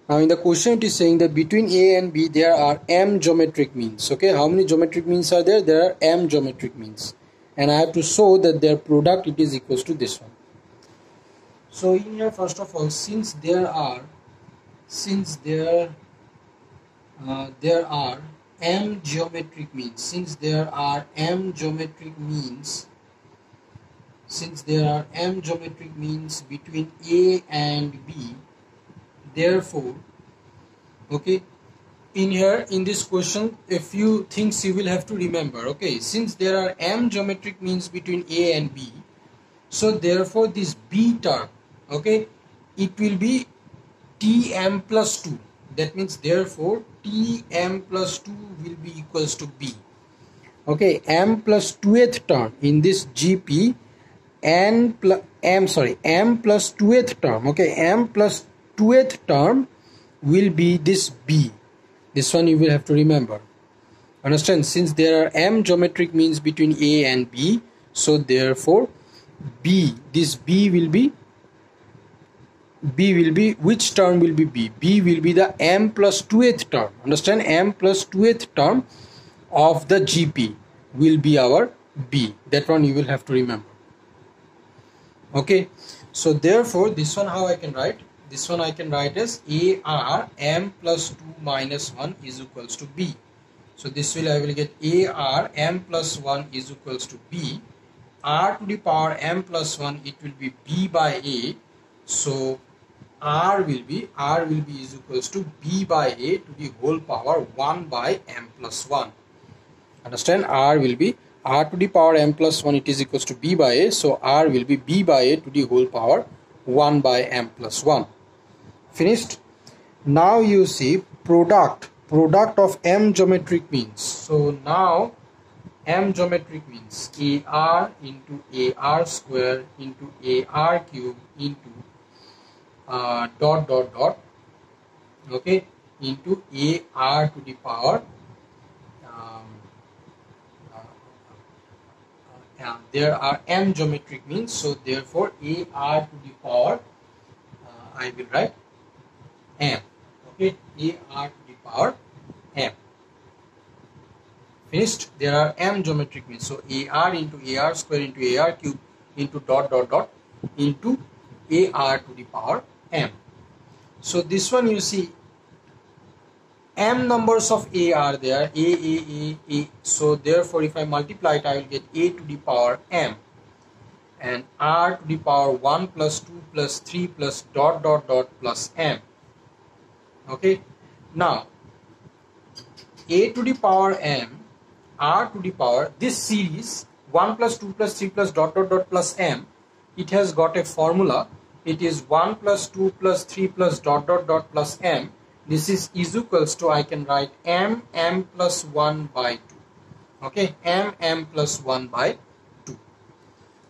Now in the question it is saying that between a and b there are m geometric means. Okay, how many geometric means are there? There are m geometric means, and I have to show that their product it is equals to this one. So in here first of all, since there are m geometric means, since there are m geometric means between a and b, therefore, okay, in here in this question a few things you will have to remember. Okay, since there are m geometric means between a and b, so therefore this b term, okay, it will be tm plus 2. That means therefore tm plus 2 will be equals to b. Okay, m plus 2th term in this GP, m plus 2th term, okay, m plus 2th term will be this b. This one you will have to remember. Understand? Since there are m geometric means between A and B, so therefore B, this B will be, which term will be B? B will be the m plus 2th term. Understand? M plus 2th term of the GP will be our B. That one you will have to remember. Okay, so therefore this one how I can write? This one I can write as AR m plus 2 minus 1 is equals to B. So this will, I will get AR m plus 1 is equals to B. R to the power m plus 1, it will be B by A. So R will be is equals to B by A to the whole power 1 by m plus 1. Understand? R will be R to the power m plus 1, it is equals to B by A. So R will be B by A to the whole power 1 by m plus 1. Finished? Now you see product of m geometric means. So now m geometric means AR into AR square into AR cube into dot dot dot, okay, into AR to the power there are m geometric means, so therefore AR to the power I will write m, okay, AR to the power m. Finished? There are m geometric means, so AR into AR square into AR cube into dot dot dot into AR to the power m. So this one you see m numbers of A are there, A. So therefore if I multiply it, I will get A to the power m and R to the power 1 plus 2 plus 3 plus dot dot dot plus m. Okay, now A to the power m, R to the power, this series 1 plus 2 plus 3 plus dot dot dot plus m, it has got a formula. It is 1 plus 2 plus 3 plus dot dot dot plus m. This is equals to, I can write m plus 1 by 2. Okay, m plus 1 by 2.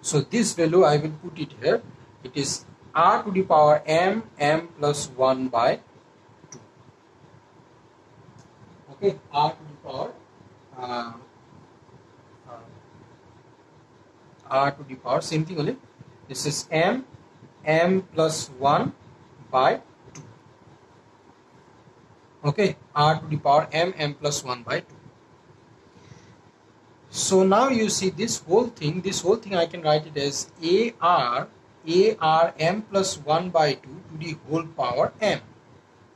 So this value I will put it here. It is R to the power m plus 1 by 2. Okay, R to the power R to the power, same thing only. This is m plus 1 by 2. Okay, R to the power m plus 1 by 2. So now you see this whole thing I can write it as AR m plus 1 by 2 to the whole power m.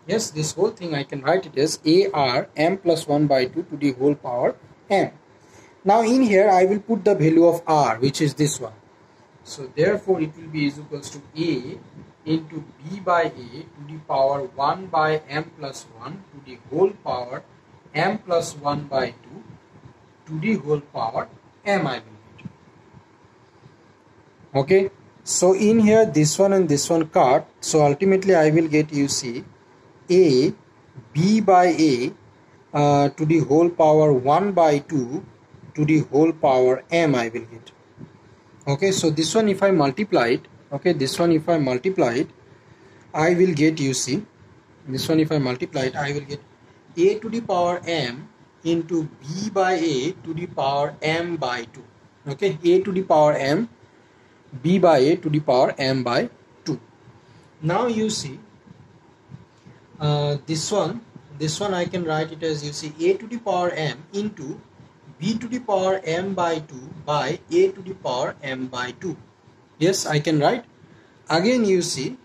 Yes, this whole thing I can write it as AR m plus 1 by 2 to the whole power m. Now in here I will put the value of R, which is this one. So therefore it will be is equals to A into B by A to the power 1 by m plus 1 to the whole power m plus 1 by 2 to the whole power m I will get. Okay, so in here this one and this one cut, so ultimately I will get, you see, A B by A to the whole power 1 by 2 to the whole power m I will get. Okay, so this one if I multiply it, okay, this one if I multiply it, I will get, you see, this one if I multiply it, I will get A to the power m into B by A to the power m by 2. Okay, A to the power m, B by A to the power m by 2. Now you see this one I can write it as, you see, A to the power m into B to the power m by 2 by A to the power m by 2. Yes, I can write. Again you see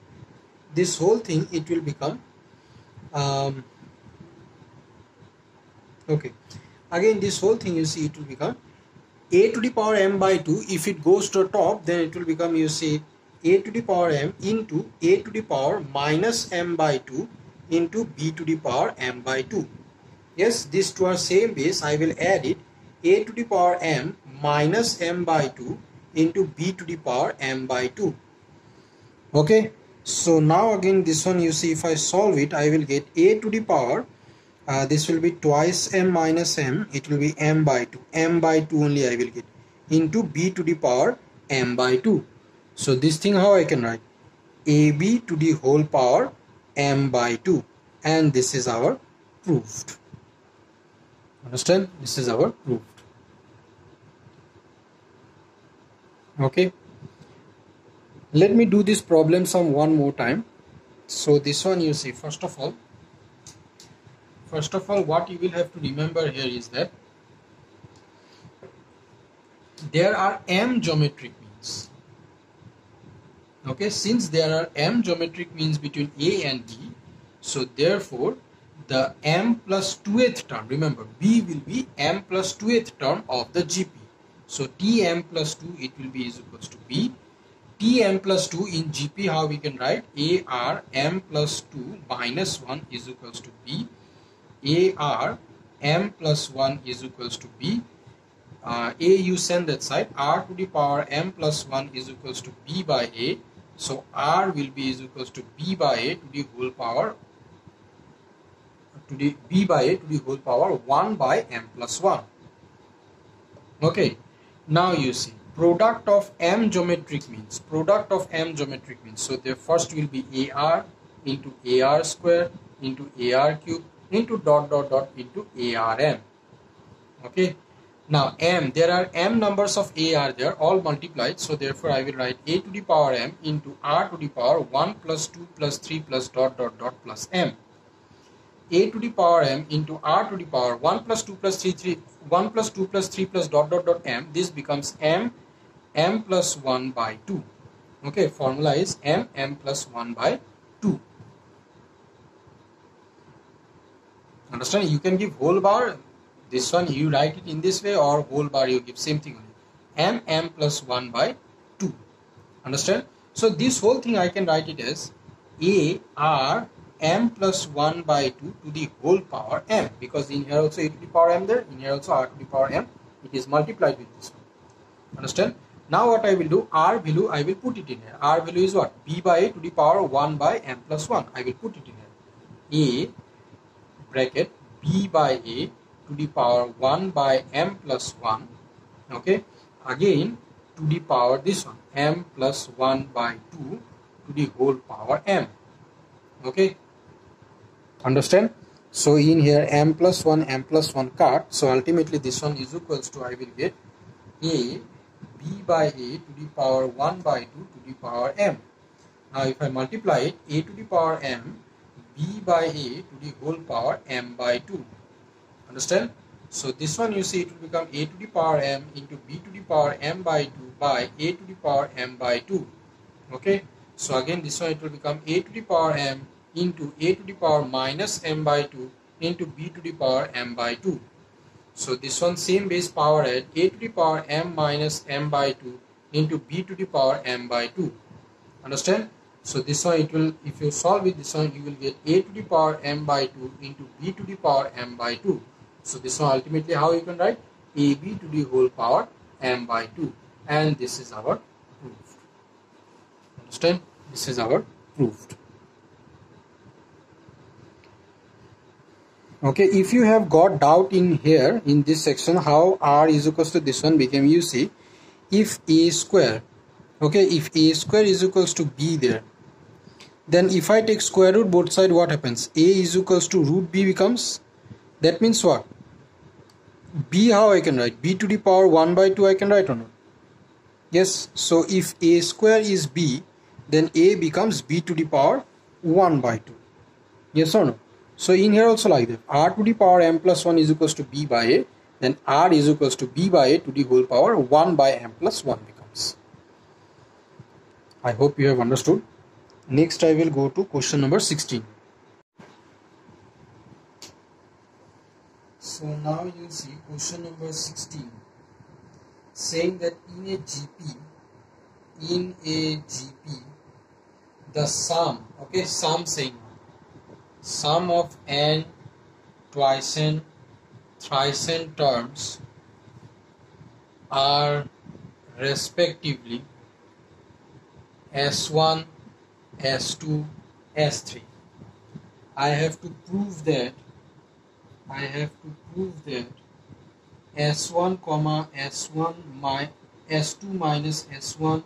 this whole thing, it will become okay, again this whole thing, you see, it will become A to the power m by 2. If it goes to the top, then it will become, you see, A to the power m into A to the power minus m by 2 into B to the power m by 2. Yes, these two are same base. I will add it, A to the power m minus m by 2 into B to the power m by 2. Okay, so now again this one, you see, if I solve it, I will get A to the power, this will be twice m minus m, it will be m by 2. M by 2 only I will get, into B to the power m by 2. So this thing how I can write? AB to the whole power m by 2. And this is our proved. Understand? This is our proved. Okay. Let me do this problem sum one more time. So this one, you see, first of all, what you will have to remember here is that there are m geometric means. Okay, since there are m geometric means between A and B, so therefore the m plus 2th term, remember B will be m plus 2th term of the GP. So Tm plus 2, it will be is equals to B. Tm plus 2 in GP, how we can write? AR m plus 2 minus 1 is equals to B. AR m plus 1 is equals to B. A you send that side. R to the power m plus 1 is equals to B by A. So R will be is equals to B by A to the whole power, to the B by A to the whole power 1 by m plus 1. Okay. Now you see, product of m geometric means. So the first will be AR into AR square into AR cube into dot dot dot into ARM. Okay. Now m, there are m numbers of AR there, all multiplied. So therefore I will write A to the power m into R to the power 1 plus 2 plus 3 plus dot dot dot plus m. A to the power m into R to the power 1 plus 2 plus 1 plus 2 plus 3 plus dot dot dot m. This becomes m plus 1 by 2. Okay, formula is m plus 1 by 2. Understand? You can give whole bar. This one you write it in this way, or whole bar you give same thing only. m plus 1 by 2. Understand? So this whole thing I can write it as A R m plus 1 by 2 to the whole power m, because in here also a to the power m there, in here also r to the power m, it is multiplied with this one. Understand? Now what I will do, r value I will put it in here. R value is what? B by a to the power 1 by m plus 1. I will put it in here. A bracket B by a to the power 1 by m plus 1. Okay. Again to the power this one, m plus 1 by 2 to the whole power m. Okay. Understand? So in here m plus 1 cut. So ultimately this one is equals to, I will get A B by a to the power 1 by 2 to the power m. Now if I multiply it, a to the power m, b by a to the whole power m by 2. Understand? So this one you see it will become a to the power m into b to the power m by 2 by a to the power m by 2. Okay. So again this one it will become a to the power m into a to the power minus m by 2 into b to the power m by 2. So this one same base power add a to the power m minus m by 2 into b to the power m by 2. Understand? So this one it will, if you solve with this one, you will get a to the power m by 2 into b to the power m by 2. So this one ultimately how you can write? ab to the whole power m by 2. And this is our proved. Understand? This is our proved. Okay, if you have got doubt in here in this section how r is equals to this one became, you see, if a square, okay, if a square is equals to b there, then if I take square root both side, what happens? A is equals to root b becomes, that means what? B, how I can write? B to the power 1 by 2 I can write or not? Yes, so if a square is b, then a becomes b to the power 1 by 2. Yes or no? So in here also like that, r to the power m plus 1 is equals to b by a, then r is equals to b by a to the whole power 1 by m plus 1 becomes. I hope you have understood. Next I will go to question number 16. So now you see question number 16 saying that in a GP the sum, okay, saying sum of n twice-n thrice-n terms are respectively S1, S2, S3. I have to prove that S1, S1 S2 minus S1,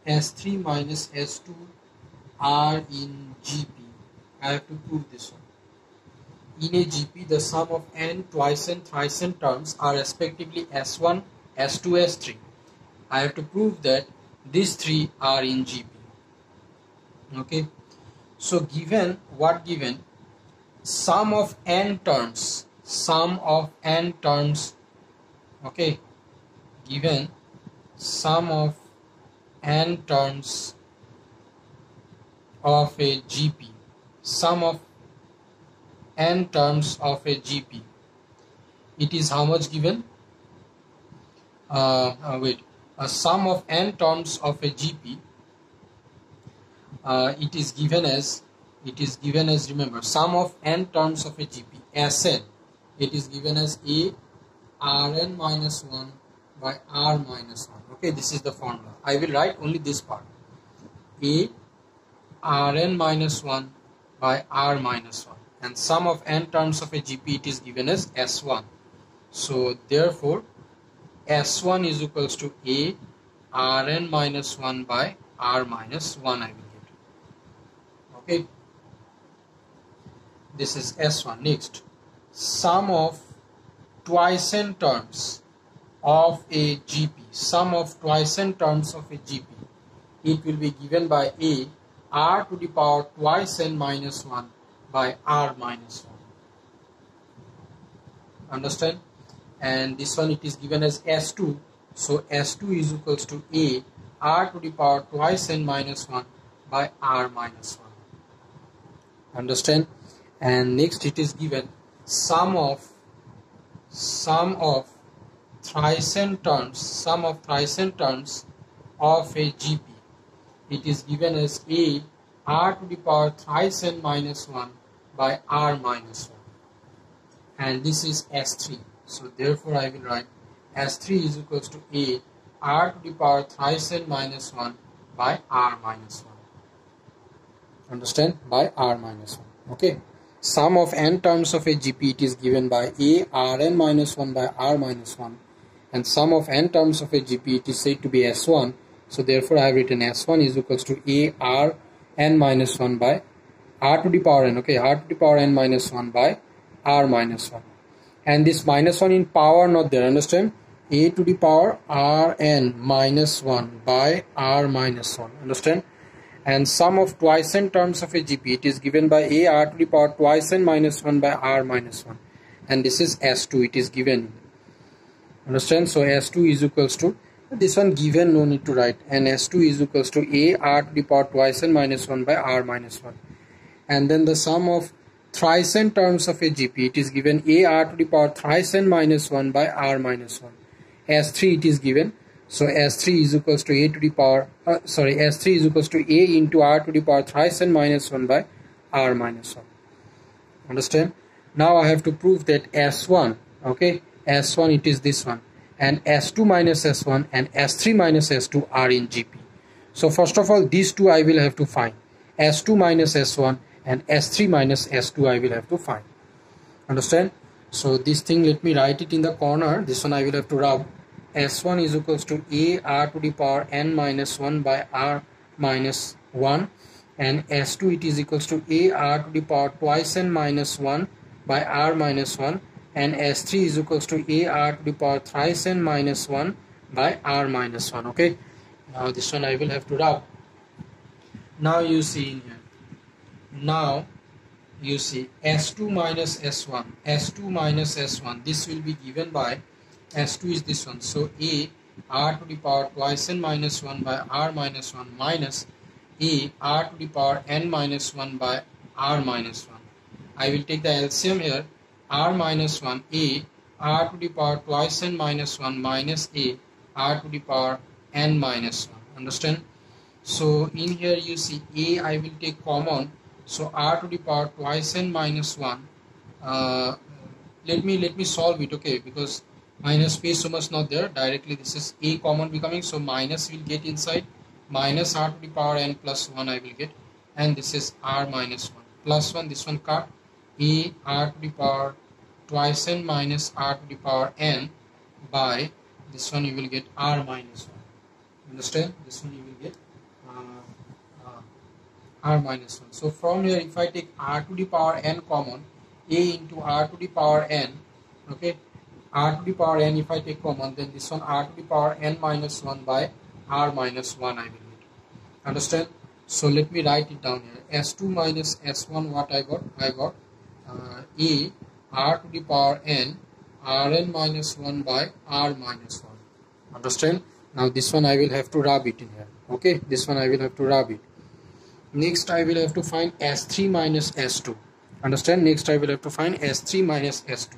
S3 minus S2 are in GP. I have to prove this one. in a GP the sum of n twice n thrice n terms are respectively S1, S2, S3. I have to prove that these three are in GP. Okay, so given what given, sum of n terms, okay, given sum of n terms of a GP, sum of n terms of a GP, it is how much given? A sum of n terms of a GP, it is given as remember, sum of n terms of a GP, Sn, it is given as a Rn minus 1 by R minus 1. Okay, this is the formula. I will write only this part, a Rn minus 1 by R minus 1, and sum of n terms of a GP, it is given as S1. So therefore S1 is equals to a Rn minus 1 by R minus 1 I will get. Okay, this is S1. Next, sum of twice n terms of a GP, sum of twice n terms of a GP, it will be given by a R to the power twice n minus 1 by R minus 1. Understand? And this one, it is given as S2. So S2 is equals to a R to the power twice n minus 1 by R minus 1. Understand? And next it is given sum of thrice n terms of a GP, it is given as a R to the power thrice n minus 1 by R minus 1, and this is S3. So therefore I will write S3 is equals to a R to the power thrice n minus 1 by R minus 1. Understand? By R minus 1. Okay, sum of n terms of a GP, it is given by a Rn minus 1 by R minus 1, and sum of n terms of a GP, it is said to be S1. So therefore I have written S1 is equals to a Rn minus 1 by R to the power n. Okay, R to the power n minus 1 by R minus 1, and this minus 1 in power not there. Understand? A to the power Rn minus 1 by R minus 1. Understand? And sum of twice n terms of a GP, it is given by a R to the power twice n minus 1 by R minus 1, and this is S2, it is given. Understand? So S2 is equals to, this one given, no need to write, and S2 is equals to a R to the power twice n minus 1 by R minus 1. And then the sum of thrice n terms of a GP, it is given a R to the power thrice n minus 1 by R minus 1. S3 it is given. So S3 is equals to a to the power, S3 is equals to a into R to the power thrice n minus 1 by R minus 1. Understand? Now I have to prove that S1, okay, S1 it is this one, and S2 minus S1 and S3 minus S2 are in GP. So first of all, these two I will have to find. S2 minus S1 and S3 minus S2 I will have to find. Understand? So this thing, let me write it in the corner. This one I will have to rub. S1 is equals to a R to the power n minus 1 by R minus 1, and S2 it is equals to a R to the power twice n minus 1 by R minus 1, and S3 is equals to a R to the power thrice n minus 1 by R minus 1. Okay, now this one I will have to rub. Now you see in here, now you see S2 minus S1, S2 minus S1, this will be given by S2 is this one. So a R to the power twice n minus 1 by R minus 1 minus a R to the power n minus 1 by R minus 1. I will take the LCM here. R minus 1, a R to the power twice n minus 1 minus a R to the power n minus 1. Understand? So in here you see a I will take common. So R to the power twice n minus 1. Let me solve it, okay, because minus space so much not there. Directly this is a common becoming, so minus will get inside, minus R to the power n plus 1 I will get, and this is R minus 1 plus 1, this one cut, a R to the power twice n minus R to the power n by this one you will get R minus 1. Understand? This one you will get R minus 1. So from here if I take R to the power n common, a into r to the power n, okay, r to the power n, if I take common, then this one r to the power n minus 1 by r minus 1 I will get. Understand? So let me write it down here. S2 minus S1, what I got? I got a r to the power n rn minus 1 by r minus 1. Understand? Now this one I will have to rub it in here. Okay, this one I will have to rub it. Next I will have to find S3 minus S2. Understand? Next I will have to find S3 minus S2.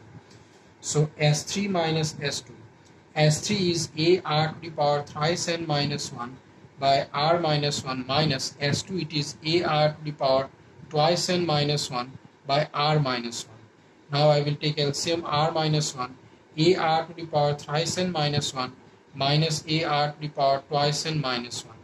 So S3 minus S2. S3 is a r to the power thrice n minus 1 by r minus 1 minus S2, it is a r to the power twice n minus 1 by r minus 1. Now I will take LCM r minus 1, a r to the power thrice n minus 1 minus a r to the power twice n minus 1.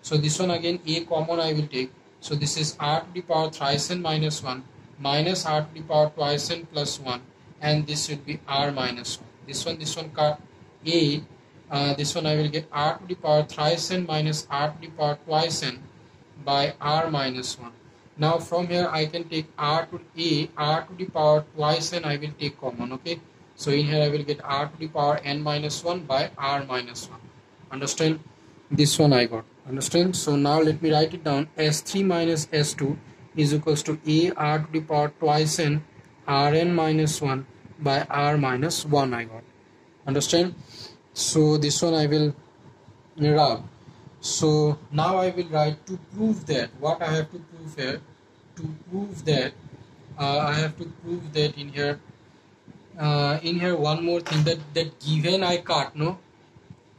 So this one again a common I will take. So this is r to the power thrice n minus 1 minus r to the power twice n plus 1, and this should be r minus 1. This one cut a. This one I will get r to the power thrice n minus r to the power twice n by r minus 1. Now from here I can take r to the power twice n I will take common. Okay, so in here I will get r to the power n minus 1 by r minus 1. Understand? This one I got. Understand? So now let me write it down. S3 minus S2 is equals to a r to the power twice n rn minus 1 by r minus 1 I got. Understand? So this one I will rub. So now I will write to prove that. What I have to prove here? To prove that I have to prove that in here one more thing, that given I cut, no,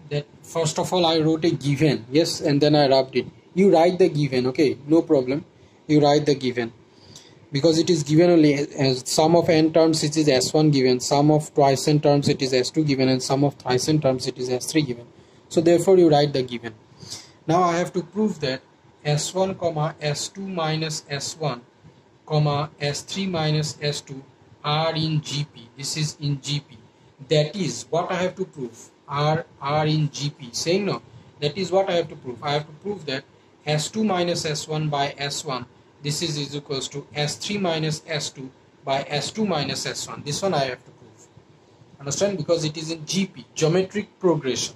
that first of all I wrote a given, yes, and then I rubbed it. You write the given, okay, no problem. You write the given because it is given only as sum of n terms it is S1 given, sum of twice n terms it is S2 given, and sum of thrice n terms it is S3 given. So therefore you write the given. Now I have to prove that S1 comma S2 minus S1 comma S3 minus S2 are in GP. This is in GP. That is what I have to prove. Are in GP. Saying no. That is what I have to prove. I have to prove that S2 minus S1 by S1. This is equals to S3 minus S2 by S2 minus S1. This one I have to prove. Understand? Because it is in GP. Geometric progression.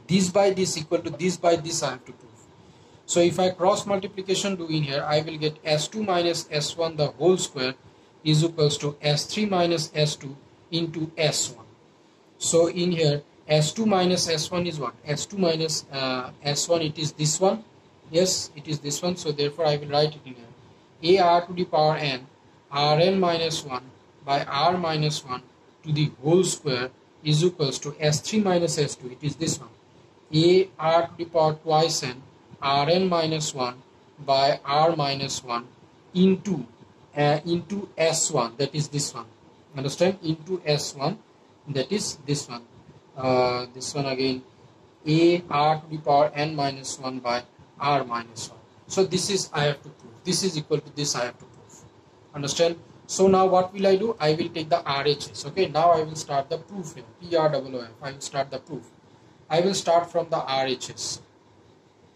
This by this equal to this by this I have to prove. So if I cross multiplication do in here, I will get S2 minus S1 the whole square is equals to S3 minus S2 into S1. So in here S2 minus S1 is what? S2 minus S1, it is this one. Yes, it is this one. So therefore I will write it in here. A r to the power n rn minus 1 by r minus 1 to the whole square is equals to S3 minus S2. It is this one. A r to the power twice n rn minus 1 by r minus 1 into S1, that is this one. Understand? Into S1, that is this one. This one again, a r to the power n minus 1 by r minus 1. So this is I have to prove. This is equal to this I have to prove. Understand? So now what will I do? I will take the RHS. Okay, now I will start the proof here. PROOF. I will start the proof. I will start from the RHS.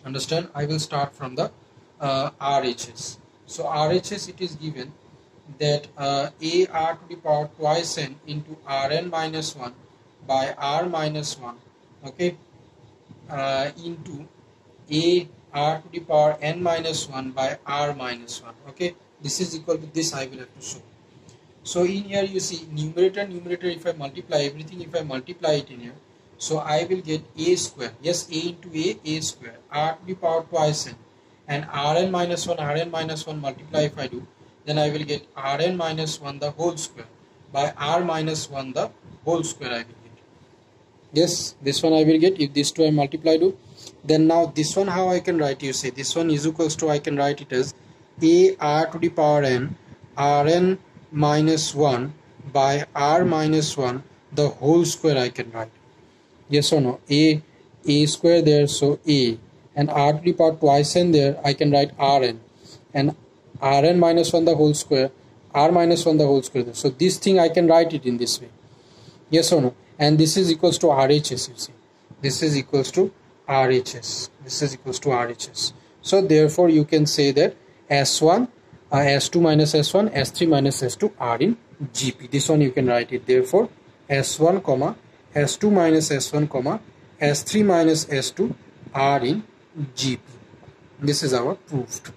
Understand? I will start from the RHS. So RHS, it is given that a r to the power twice n into rn minus 1 by r minus 1, okay, into a r to the power n minus 1 by r minus 1. Okay, this is equal to this I will have to show. So in here you see numerator, if I multiply everything, if I multiply it in here, so I will get a square. Yes, a into a square, r to the power twice n, and rn minus 1 multiply if I do, then I will get rn minus 1 the whole square by r minus 1 the whole square I will get. Yes, this one I will get if these two I multiply do. Then now this one how I can write? You say this one is equals to, I can write it as a r to the power n rn minus 1 by r minus 1 the whole square I can write. Yes or no? A square there, so a, and r to the power twice n there, I can write rn, and rn minus 1 the whole square, r minus 1 the whole square there. So this thing I can write it in this way. Yes or no? And this is equals to RHS, you see. This is equals to RHS. This is equals to RHS. So therefore you can say that S1 S2 minus S1, S3 minus S2 are in GP. This one you can write it. Therefore, S1 comma S2 minus S1 comma S3 minus S2 are in GP. This is our proved.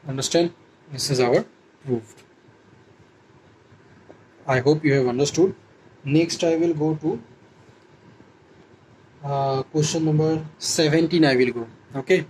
Understand? This is our proved. I hope you have understood. Next I will go to question number 17. I will go. Okay.